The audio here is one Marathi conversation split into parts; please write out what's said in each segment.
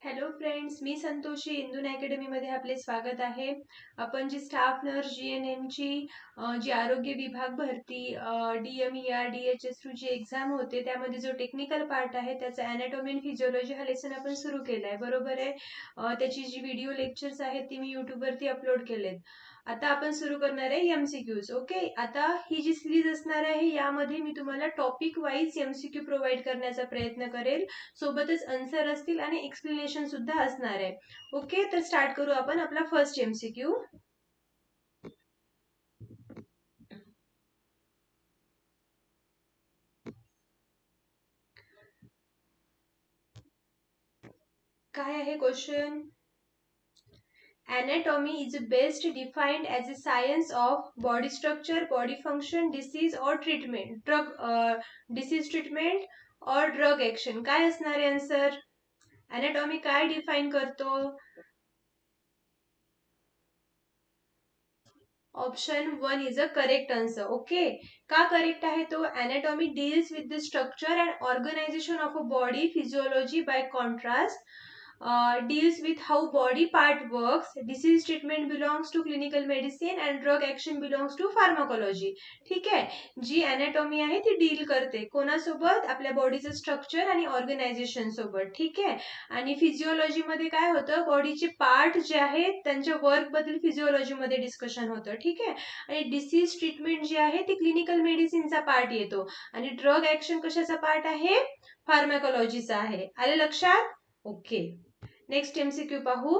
हॅलो फ्रेंड्स, मी संतोषी इंदून अकॅडमीमध्ये आपले स्वागत आहे. आपण जी स्टाफ नर्स GNM ची जी आरोग्य विभाग भरती DMER DHS थ्रू जी एक्झाम होते त्यामध्ये जो टेक्निकल पार्ट आहे त्याचा अॅनाटॉमी आणि फिजिओलॉजी हा लेसन आपण सुरू केलाय, बरोबर आहे. त्याची जी व्हिडिओ लेक्चर्स आहेत ती मी यूट्यूबवरती अपलोड केलेत. आता आपण सुरू करणार आहे MCQs. ओके, आता ही जी सिरीज असणार आहे यामध्ये मी तुम्हाला टॉपिक वाईज MCQ प्रोव्हाइड करण्याचा प्रयत्न करेल, सोबतच आन्सर असतील आणि एक्सप्लेनेशन सुद्धा असणार आहे. ओके, तर स्टार्ट करू आपण आपला फर्स्ट MCQ. काय आहे question? Anatomy is best defined as a science of body structure, body function, disease or treatment, disease treatment or drug action. काय असणार आहे आन्सर? Anatomy काय डिफाइन करतो? Option 1 is a correct answer. Okay, का करेक्ट आहे तो? Anatomy deals with the structure and organisation of a body. Physiology by contrast deals with how body part works. Disease treatment belongs to clinical medicine and drug action belongs to pharmacology. ठीक आहे, जी अॅनाटॉमी आहे ती डील करते कोणासोबत? आपल्या बॉडीचं स्ट्रक्चर आणि ऑर्गनायझेशन सोबत. ठीक आहे, आणि फिजिओलॉजी मध्ये काय होतं? बॉडीचे पार्ट जे आहेत त्यांच्या वर्क बद्दल फिजिओलॉजी मध्ये डिस्कशन होतं. ठीक आहे, आणि डिसीज ट्रीटमेंट जी आहे ती क्लिनिकल मेडिसिनचा पार्ट येतो आणि ड्रग ऍक्शन कशाचा पार्ट आहे? फार्मॅकोलॉजीचा आहे. आले लक्षात? ओके, नेक्स्ट MCQ पाहू.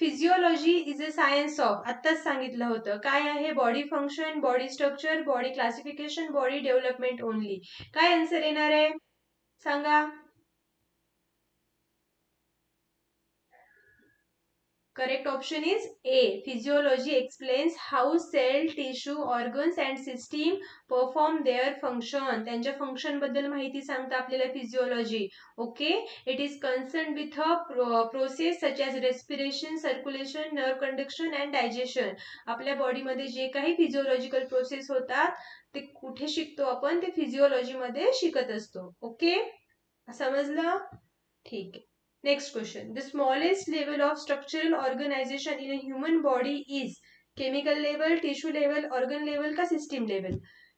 Physiology is a science of, आत्ताच सांगितलं होतं काय आहे? Body function, body structure, body classification, body development only. काय आन्सर येणार आहे सांगा? Correct option is A. Physiology explains how cell, tissue, organs and system perform their function. त्यांच्या फंक्शन बद्दल माहिती सांगता आपल्याला physiology. Okay, it is concern with a process such as respiration, circulation, nerve conduction and digestion. आपल्या बॉडीमध्ये जे काही फिजिओलॉजिकल प्रोसेस होतात ते कुठे शिकतो आपण? ते फिजिओलॉजी मध्ये शिकत असतो. ओके, समजलं? ठीक आहे. Next question. The smallest level of structural organization in a human body is chemical level, tissue level, organ level का system level?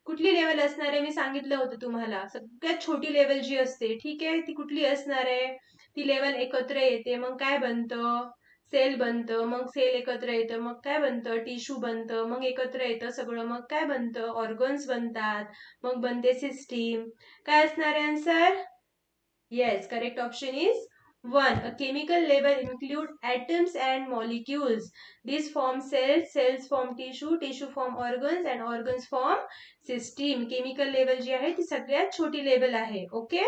कुठली लेवल असणार आहे? मी सांगितलं होतं तुम्हाला, सगळ्यात छोटी लेवल जी असते, ठीक आहे, ती कुठली असणार आहे? ती लेवल एकत्र येते मग काय बनतं? सेल बनतं, मग सेल एकत्र येतं मग काय बनतं? टिश्यू बनतं, मग एकत्र येतं सगळं मग काय बनतं? ऑर्गन्स बनतात, मग बनते सिस्टीम. काय असणार आहे answer? Yes, correct option is 1. A chemical level include atoms and molecules. These form cells, cells form tissue, tissue form organs and organs form system. Chemical level जी आहे ती सगळ्यात छोटी लेवल आहे. Okay,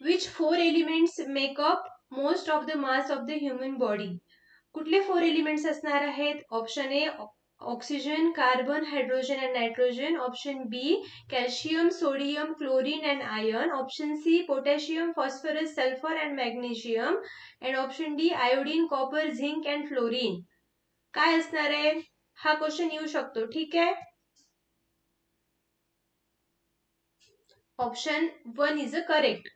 which 4 elements make up most of the mass of the human body? कुठले 4 एलिमेंट्स असणार आहेत? Option A oxygen, carbon, hydrogen and nitrogen. Option B calcium, sodium, chlorine and iron. Option C potassium, phosphorus, sulphur and magnesium. And option D iodine, copper, zinc and fluorine. काय असणार आहे? हा क्वेश्चन येऊ शकतो. ठीक आहे, option 1 is a correct.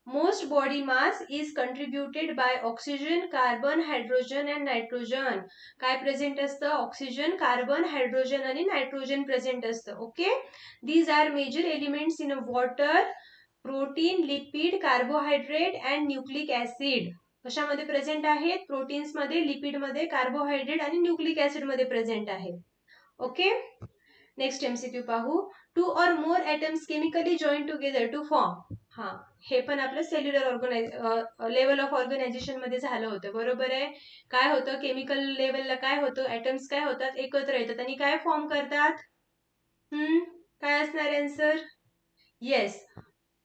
Most body mass is contributed by oxygen, carbon, hydrogen and nitrogen. काय प्रेझेंट असतं? ऑक्सिजन, कार्बन, हायड्रोजन आणि नायट्रोजन प्रेझेंट असतं. Okay, these are major elements in water, protein, lipid, carbohydrate and nucleic acid. कशामध्ये प्रेझेंट आहेत? प्रोटीन्स मध्ये, लिपिड मध्ये, कार्बोहायड्रेट आणि न्यूक्लिक ऍसिड मध्ये प्रेझेंट आहे. ओके, नेक्स्ट MCQ पाहू. 2 or more atoms chemically join together to form. हा, हे पण आपलं सेल्युलर लेवल ऑफ ऑर्गनायझेशन मध्ये झालं होतं, बरोबर आहे. काय होतं? केमिकल लेवलला काय होतं? ऍटम्स काय होतात? एकत्र येतात आणि काय फॉर्म करतात? काय असणार answer? Yes,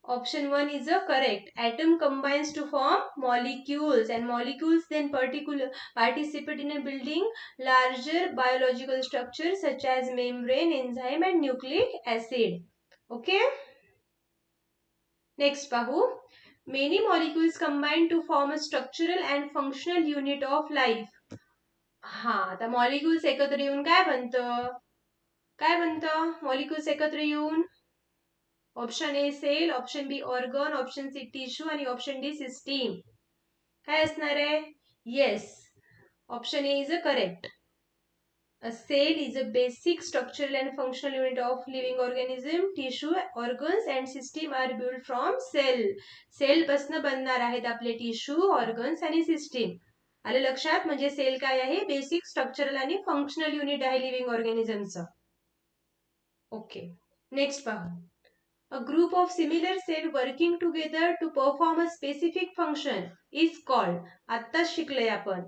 option 1 is a correct. Atom combines to form molecules and molecules then participate in a building larger biological structures such as membrane, enzyme and nucleic acid. Okay, next पाहू. Many molecules combine to form a structural and functional unit of life. हा, आता मॉलिक्युल्स एकत्र येऊन काय बनतं? काय बनतं मॉलिक्युल्स एकत्र येऊन? Option A cell, option B organ, option C tissue आणि ऑप्शन डी सिस्टीम. काय असणार आहे? Yes, option A is a correct. A cell is a basic structural and functional unit of living organism. Tissue, organs and system are built from cell. Cell पासून बनणार आहेत आपले टिश्यू, ऑर्गन्स आणि सिस्टीम. आलं लक्षात? म्हणजे सेल काय आहे? बेसिक स्ट्रक्चरल आणि फंक्शनल युनिट आहे लिव्हिंग ऑर्गॅनिझमचं. ओके, नेक्स्ट पाहू. A group of similar cells working together to perform a specific function is called. आत्ताच शिकलोय आपण.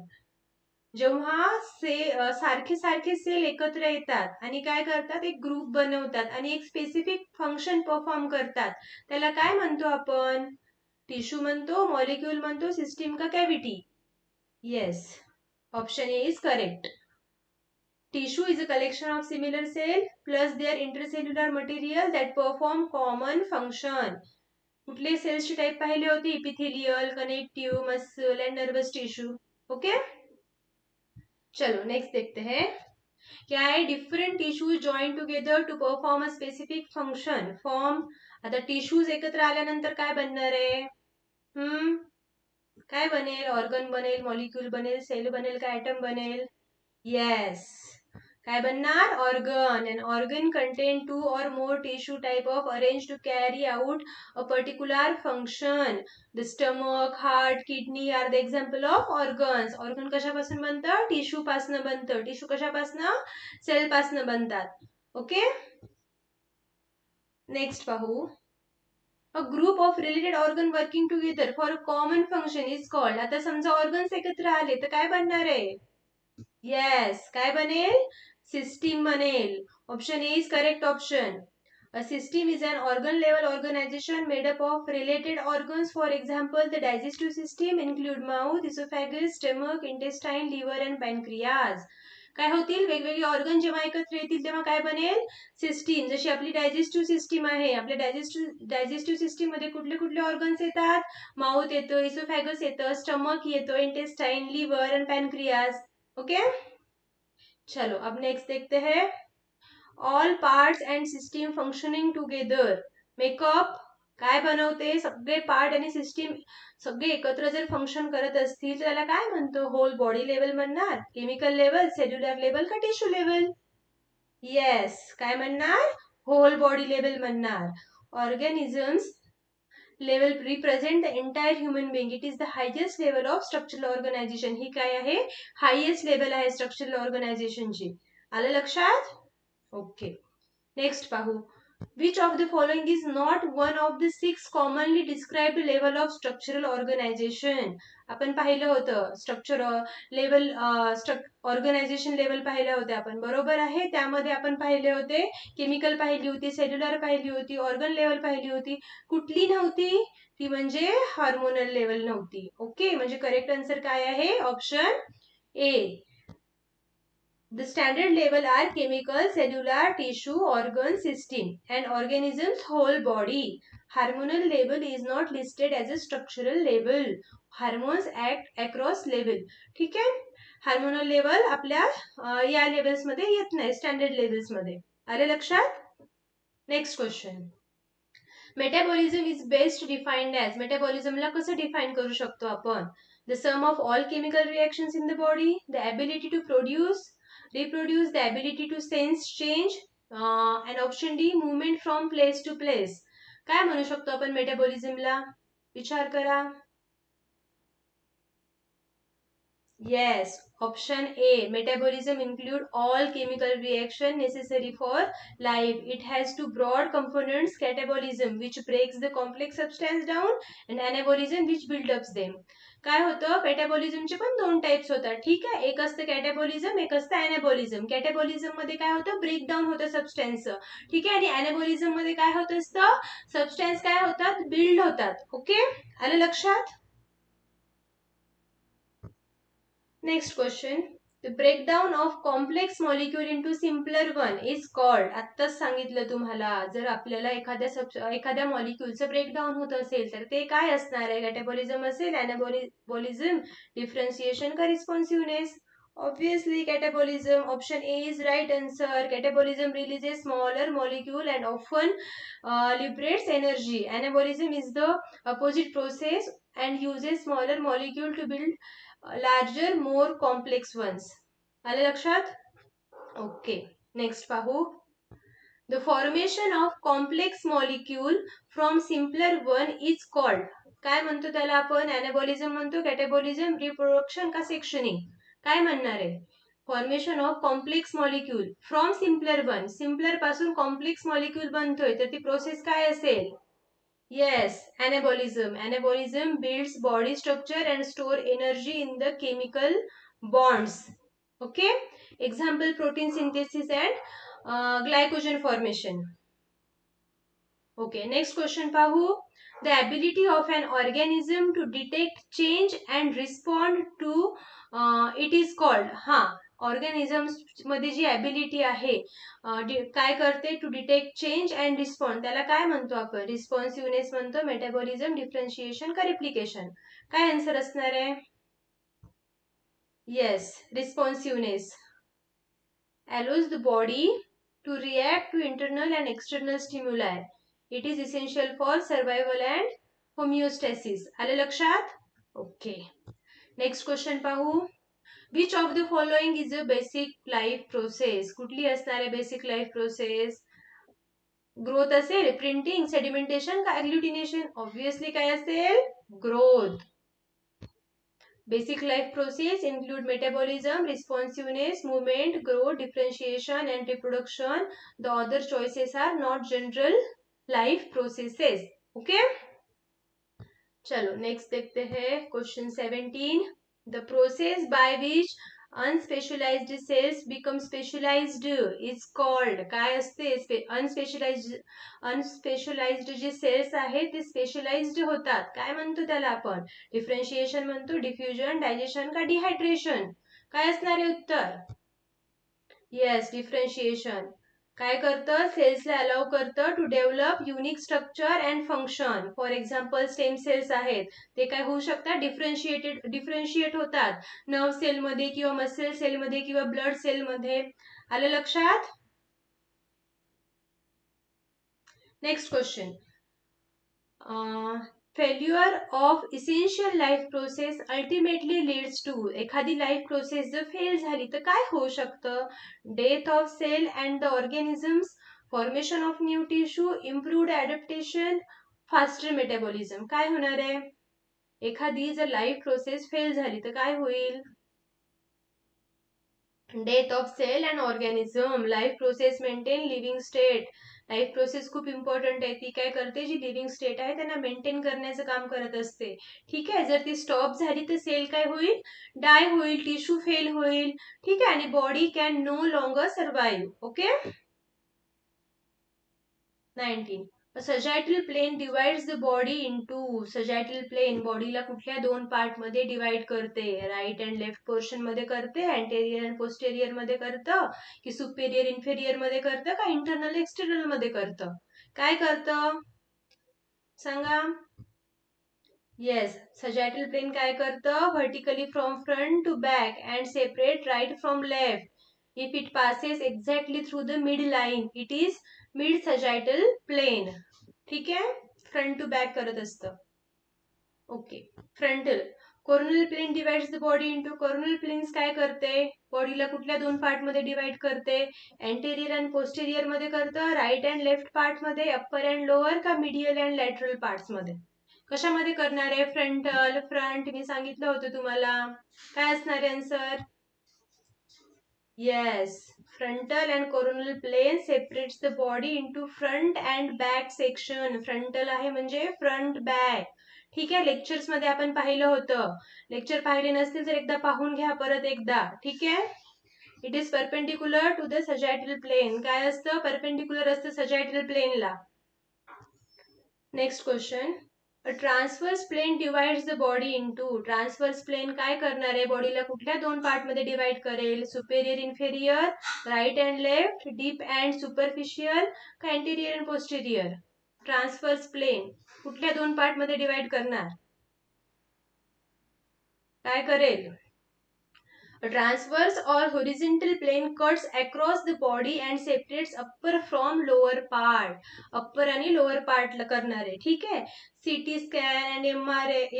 जेव्हा सारखे सारखे सेल एकत्र येतात आणि काय करतात, एक ग्रुप बनवतात आणि एक स्पेसिफिक फंक्शन परफॉर्म करतात, त्याला काय म्हणतो आपण? टिश्यू म्हणतो, मॉलिक्यूल म्हणतो, सिस्टीम का cavity? Yes, option A is correct. Tissue is a collection of similar cells plus their intercellular material that perform common function. कुठले सेल्सची टाइप पाहिली होती? Epithelial, connective, muscle and nervous tissue. Okay, चलो नेक्स्ट देखते हैं. क्या है? Different tissues join together to perform a specific function. Form. आता टिश्यूज एकत्र आल्यानंतर काय बनणार आहे? काय बनेल? ऑर्गन बनेल, मॉलिक्यूल बनेल, सेल बनेल का ऍटम बनेल? येस, काय बनणार? Organ. An organ contain two or more tissue type of arranged to carry out a particular function. The stomach, heart, kidney are the example of organs. Organ कशापासून बनतं? टिश्यू पासून बनतं. टिश्यू कशापासून? सेल पासून बनतात. ओके, नेक्स्ट पाहू. A group of related organ working together for a common function is called. आता समजा ऑर्गन्स एकत्र आले तर काय बनणार आहे? येस, काय बनेल? सिस्टीम बनेल. Option A is correct option. A system is an organ level organization made up of related organs. For example, the digestive system include mouth, esophagus, stomach, intestine, liver and pancreas. काय होतील? वेगवेगळे ऑर्गन जेव्हा एकत्र येतील तेव्हा काय बनेल? सिस्टीम. जशी आपली डायजेस्टिव्ह सिस्टीम आहे, आपल्या डायजेस्टिव्ह सिस्टीम मध्ये कुठले कुठले ऑर्गन्स येतात? माउथ येतो, इसोफॅगस येतं, स्टमक येतो, इंटेस्टाइन, लिव्हर आणि पॅनक्रियाज. ओके, चलो अब नेक्स्ट देखते हैं. All parts and system functioning together makeup काय बनवते? सगळे पार्ट आणि सिस्टीम सगळे एकत्र जर फंक्शन करत असतील तर त्याला काय म्हणतो? होल बॉडी लेवल म्हणणार, केमिकल लेवल, सेल्युलर लेवल का टिश्यू लेवल? येस, काय म्हणणार? होल बॉडी लेवल म्हणणार. Organisms level represent the entire human being. It is the highest level of structural organisation. ही काय आहे? हायेस्ट लेवल आहे स्ट्रक्चरल ऑर्गनायझेशनची. आलं लक्षात? ओके, नेक्स्ट पाहू. Which of the following is not one of the 6 commonly described level of structural organization? आपण पाहिलं होतं स्ट्रक्चर लेवल, ऑर्गनायझेशन लेवल पाहिल्या होत्या आपण, बरोबर आहे. त्यामध्ये आपण पाहिले होते केमिकल पाहिली होती, सेल्युलर पाहिली होती, ऑर्गन लेवल पाहिली होती. कुठली नव्हती? ती म्हणजे हार्मोनल लेवल नव्हती. ओके, म्हणजे करेक्ट आन्सर काय आहे? Option A. The standard level are chemical, cellular, tissue, organ, system and organism's whole body. Hormonal level is not listed as a structural level. Hormones act across level. ठीक आहे, हार्मोनल लेवल आपल्या या लेवल्स मध्ये येत नाही, स्टँडर्ड लेवल्स मध्ये. आले लक्षात? Next question. Metabolism is best defined as. मेटाबॉलिझमला कसं डिफाइन करू शकतो आपण? The sum of all chemical reactions in the body, the ability to reproduce, the ability to sense change, and option D, movement from place to place. काय म्हणू शकतो आपण मेटाबॉलिझमला? विचार करा. Yes, option A. Metabolism include all chemical reaction necessary for life. It has two broad components: catabolism, which breaks the complex substance down, and anabolism, which builds up them. काय होतं? कॅटाबॉलिझमचे पण दोन टाइप्स होतात. ठीक आहे, एक असतं कॅटाबॉलिझम, एक असतं अॅनाबॉलिझम. कॅटाबॉलिझम मध्ये काय होतं? ब्रेकडाऊन होतं सबस्टॅन्सचं. ठीक आहे, आणि अॅनाबॉलिझम मध्ये काय होत असतं? सबस्टॅन्स काय होतात? बिल्ड होतात. ओके, आलं लक्षात? Next question. The breakdown of complex molecule into simpler one is called. आत्ताच सांगितलं तुम्हाला, जर आपल्याला एखाद्या मॉलिक्यूलचं ब्रेकडाऊन होत असेल तर ते काय असणार आहे? कॅटाबॉलिझम असेल, अॅनाबॉलिझम, डिफरन्सिएशन का रिस्पॉन्सिव्हनेस? Obviously, catabolism. Option A is right answer. Catabolism releases smaller molecule and often liberates energy. Anabolism is the opposite process and uses smaller molecule to build larger, more complex ones. आले लक्षात? Okay. Next पाहू. The formation of complex molecule from simpler one is called. काय म्हणतो त्याला आपण? Anabolism म्हणतो, catabolism, reproduction का sectioning? काय म्हणणार आहे? Formation of complex molecule from simpler one. Simpler पासून कॉम्प्लेक्स मॉलिक्यूल बनतोय तर ती प्रोसेस काय असेल? Yes, anabolism. Anabolism builds body structure and store energy in the chemical bonds. Okay? Example, protein synthesis and glycogen formation. Okay, next question पाहू. The ability of an organism to detect change and respond to it is called. हा, ऑर्गॅनिझम्स मध्ये जी ॲबिलिटी आहे काय करते to detect change and respond, त्याला काय म्हणतो आपण? रिस्पॉन्सिव्हनेस म्हणतो, मेटाबॉलिझम, डिफरन्शिएशन का रिप्लिकेशन? काय आन्सर असणार आहे? Yes, responsiveness. allows the body to react to internal and external stimuli. It is essential for survival and homeostasis. आले लक्षात? Okay. Next question पाहू. Which of the following is a basic life process? कुठली असणार आहे बेसिक लाईफ प्रोसेस? ग्रोथ असेल, प्रिंटिंग, सेडिमेंटेशन का एग्लुटिनेशन? ऑब्वियसली काय असेल? Growth. Basic life process include metabolism, responsiveness, movement, growth, differentiation and reproduction. The other choices are not general life processes. Okay? चलो नेक्स्ट देखते हैं question 17. The process by which unspecialized cells become specialized is called. काय असते? अनस्पेशलाइज्ड जे सेल्स आहेत ते स्पेशलाइज्ड होतात. काय म्हणतो त्याला आपण? डिफरन्शिएशन म्हणतो, डिफ्युजन, डायजेशन का डिहायड्रेशन? काय असणार आहे उत्तर? Yes, differentiation. काय करतं? सेल्सला अलाउ करतं to develop unique structure and function. For example stem cells आहेत ते काय होऊ शकतात? डिफरन्शिएट होतात नर्व सेलमध्ये किंवा मसल सेलमध्ये किंवा ब्लड सेलमध्ये. आलं लक्षात? Next question. Failure of essential life process ultimately leads to. एखादी लाईफ प्रोसेस जर फेल झाली तर काय होऊ शकतं? Death of cell and the organisms, formation of new tissue, improved adaptation, faster metabolism. काय होणार आहे? एखादी जर लाईफ प्रोसेस फेल झाली तर काय होईल? Death of cell and organism. Life process maintain living state. Life process खूप इम्पॉर्टंट आहे. ती काय करते? जी लिव्हिंग स्टेट आहे त्यांना मेंटेन करण्याचं काम करत असते. ठीक आहे, जर ती स्टॉप झाली तर सेल काय होईल? डाय होईल, टिश्यू फेल होईल. ठीक आहे, आणि body can no longer survive. Okay. 19. Sagittal plane divides the body into. Sagittal plane बॉडीला कुठल्या दोन पार्ट मध्ये डिवाइड करते? राईट अँड लेफ्ट पोर्शन मध्ये करते, अँटेरियर अँड पोस्टेरियर मध्ये करतं, की सुपेरियर इन्फेरियर मध्ये करतं, का इंटरनल एक्सटर्नल मध्ये करतं? काय करतं सांगा? येस, सजायटल प्लेन काय करतं? Vertically from front to back and separate right from left. If it passes exactly through the midline it is mid sagittal plane. ठीक आहे, फ्रंट टू बॅक करत असतं. Okay. Frontal. Coronal plane divides the body into. Coronal planes काय करते? बॉडीला कुठल्या दोन पार्ट मध्ये डिवाइड करते? अँटेरियर अँड पोस्टेरियर मध्ये करतं, राईट अँड लेफ्ट पार्ट मध्ये, अप्पर अँड लोअर का मिडियल अँड लॅटरल पार्ट्स मध्ये? कशामध्ये करणार आहे? फ्रंटल. फ्रंट मी सांगितलं होतं तुम्हाला. काय असणार आहे answer? Yes, frontal and coronal plane separates the body into front and back section. Frontal आहे म्हणजे front back. ठीक आहे, लेक्चर्स मध्ये आपण पाहिलं होतं. लेक्चर पाहिले नसतील तर एकदा पाहून घ्या परत एकदा. ठीक आहे. It is perpendicular to the sagittal plane. काय असतं? परपेंडिक्युलर असतं सजायटल प्लेनला. Next question. Transverse plane divides the body into. Transverse plane काय करणार आहे? बॉडीला कुठल्या दोन पार्ट मध्ये डिवाइड करेल? Superior inferior, right and left, deep and superficial का anterior and posterior? Transverse plane कुठल्या दोन पार्ट मध्ये डिवाइड करणार? काय करेल? A transverse or horizontal plane cuts across the body and separates upper from lower part. Upper आणि lower part ला करणार आहे. ठीक आहे. CT scan and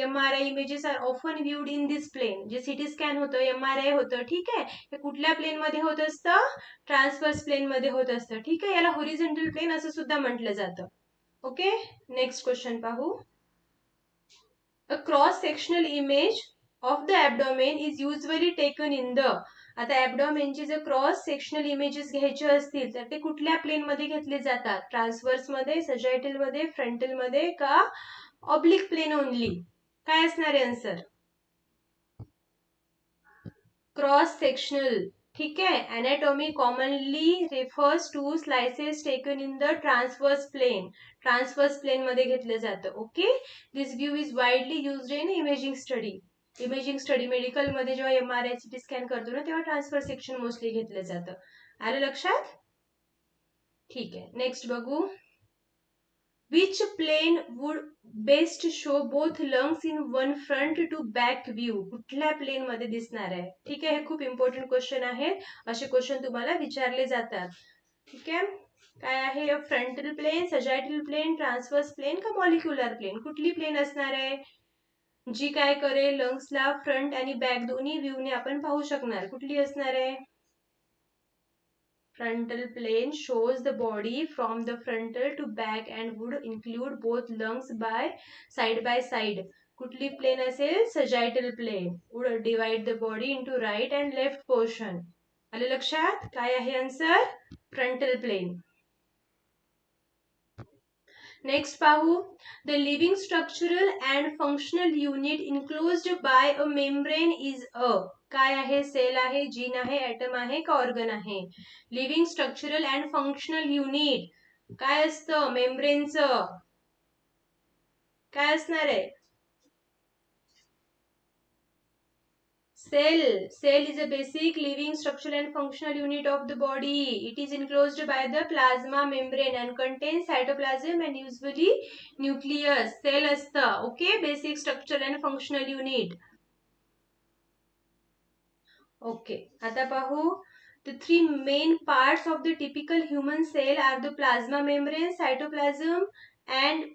MRI images are often viewed in this plane. जे CT scan होतं, MRI होतं, ठीक आहे, हे कुठल्या प्लेन मध्ये होत असतं? ट्रान्सवर्स प्लेन मध्ये होत असतं. ठीक आहे, याला होरिझोंटल प्लेन असं सुद्धा म्हटलं जातं. ओके, नेक्स्ट क्वेश्चन पाहू. A cross-sectional image of the abdomen is usually taken in the. आता ॲबडॉमेनची जर क्रॉस सेक्शनल इमेजेस घ्यायचे असतील तर ते कुठल्या प्लेन मध्ये घेतले जातात? ट्रान्सवर्स मध्ये, सजायटल मध्ये, फ्रंटल मध्ये का ऑब्लिक प्लेन ओनली? काय असणार आहे आन्सर? Cross sectional. ठीक है. Anatomy commonly refers to slices taken in the transverse plane. Transverse plane मध्ये घेतलं जातं. Okay, this view is widely used in imaging study. Imaging study medical मध्ये जेव्हा MRI CT स्कॅन करतो ना तेव्हा ट्रान्सफर सेक्शन मोस्टली घेतलं जातं. आलं लक्षात? ठीक आहे, नेक्स्ट बघू. Which plane would best show both lungs in one front to back view? कुठल्या प्लेन मध्ये दिसणार आहे? ठीक आहे, हे खूप इम्पॉर्टंट क्वेश्चन आहे. असे क्वेश्चन तुम्हाला विचारले जातात. ठीक आहे, काय आहे? Frontal plane, sagittal plane, transverse plane का मॉलिक्युलर प्लेन? कुठली प्लेन असणार आहे जी काय करेल लंग्सला फ्रंट आणि बॅक दोन्ही व्ह्यूने आपण पाहू शकणार? कुठली असणार आहे? Frontal plane shows the body from the frontal to back and would include both lungs by side. कुठली प्लेन असेल? सजायटल plain. would divide the body into right and left portion. आले लक्षात? काय आहे आन्सर? Frontal plane. नेक्स्ट पाहू. The living structural and functional unit enclosed by a membrane is a. काय आहे? सेल आहे, जीन आहे, ॲटम आहे का ऑर्गन आहे? Living structural and functional unit काय असतं? मेम्ब्रेनचं काय असणार आहे? Cell. Cell is a basic living structural and functional unit of the body. It is enclosed by the plasma membrane and contains cytoplasm and usually nucleus. Cell असतं. Okay, basic structural and functional unit. Okay, आता पाहू. The three main parts of the typical human cell are the plasma membrane, cytoplasm and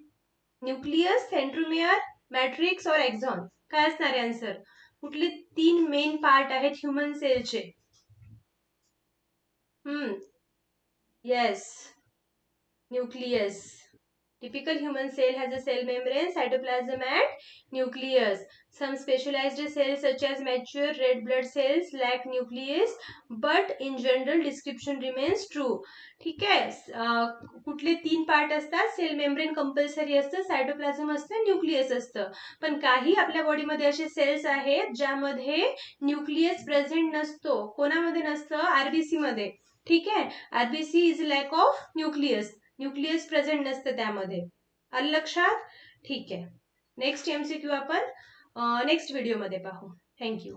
nucleus, centromere, matrix or axon. काय असणार आहे आन्सर? कुठले 3 मेन पार्ट आहेत ह्युमन सेलचे? Yes, nucleus. Typical human cell has a cell membrane, cytoplasm and nucleus. Some specialized cells such as mature red blood cells lack nucleus, but in general description remains true. ठीक आहे, कुठले 3 पार्ट असतात? सेल मेम्ब्रेन कंपल्सरी असतं, सायटोप्लाझम असतं, न्यूक्लियस असतं. पण काही आपल्या बॉडीमध्ये असे सेल्स आहेत ज्यामध्ये न्यूक्लियस प्रेझेंट नसतो. कोणामध्ये नसतं? आरबीसी मध्ये. ठीक आहे, RBC is lack of nucleus. Nucleus present नसतं त्यामध्ये. आलं लक्षात? ठीक आहे, नेक्स्ट MCQ आपण नेक्स्ट व्हिडिओमध्ये पाहू. थँक्यू.